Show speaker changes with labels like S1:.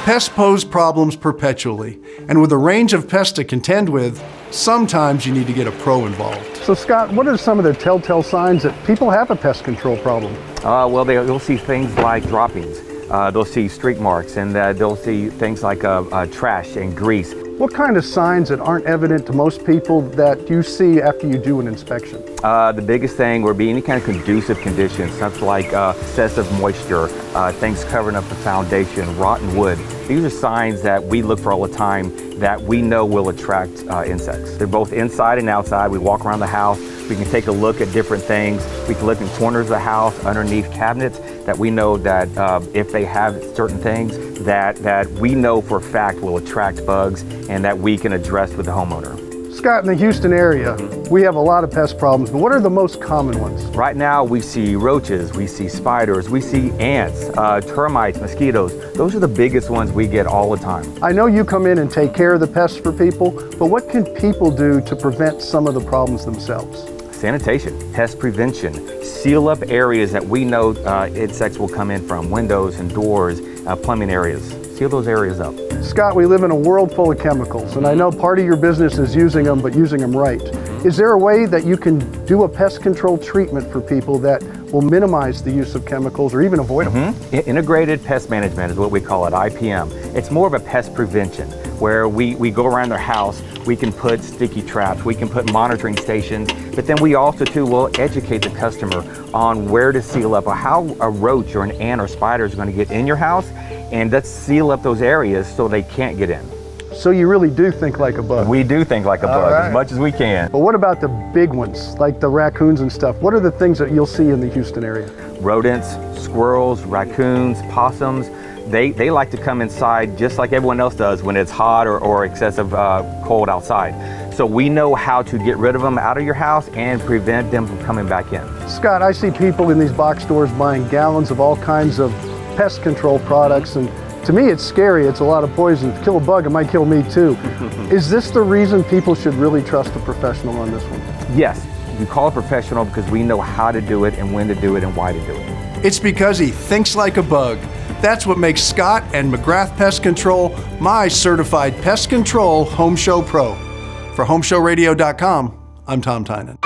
S1: Pests pose problems perpetually, and with a range of pests to contend with, sometimes you need to get a pro involved.
S2: So Scott, what are some of the telltale signs that people have a pest control problem?
S3: Well, they'll see things like droppings. They'll see streak marks, and they'll see things like trash and grease.
S2: What kind of signs that aren't evident to most people that you see after you do an inspection?
S3: The biggest thing would be any kind of conducive conditions, stuff like excessive moisture, things covering up the foundation, rotten wood. These are signs that we look for all the time that we know will attract insects. They're both inside and outside. We walk around the house. We can take a look at different things. We can look in corners of the house, underneath cabinets, that we know that if they have certain things that we know for a fact will attract bugs and that we can address with the homeowner.
S2: Scott, in the Houston area, we have a lot of pest problems, but what are the most common ones?
S3: Right now we see roaches, we see spiders, we see ants, termites, mosquitoes. Those are the biggest ones we get all the time.
S2: I know you come in and take care of the pests for people, but what can people do to prevent some of the problems themselves?
S3: Sanitation, pest prevention, seal up areas that we know insects will come in from, windows and doors, plumbing areas. Seal those areas up.
S2: Scott, we live in a world full of chemicals, and I know part of your business is using them, but using them right. Is there a way that you can do a pest control treatment for people that will minimize the use of chemicals or even avoid them?
S3: Integrated pest management is what we call it, IPM. It's more of a pest prevention, where we go around their house, we can put sticky traps, we can put monitoring stations, but then we also too will educate the customer on where to seal up, or how a roach or an ant or spider is going to get in your house, and let's seal up those areas so they can't get in.
S2: So you really do think like a bug?
S3: We do think like a bug, as much as we can.
S2: But what about the big ones, like the raccoons and stuff? What are the things that you'll see in the Houston area?
S3: Rodents, squirrels, raccoons, possums, they like to come inside just like everyone else does when it's hot or excessive cold outside. So we know how to get rid of them out of your house and prevent them from coming back in. Scott,
S2: I see people in these box stores buying gallons of all kinds of pest control products, and to me it's scary. It's a lot of poison. To kill a bug, it might kill me too. Is this the reason people should really trust a professional on this one?
S3: Yes, you call a professional because we know how to do it and when to do it and why to do it.
S1: It's because he thinks like a bug. That's what makes Scott and McGrath Pest Control my certified pest control home show pro. For HomeShowRadio.com, I'm Tom Tynan.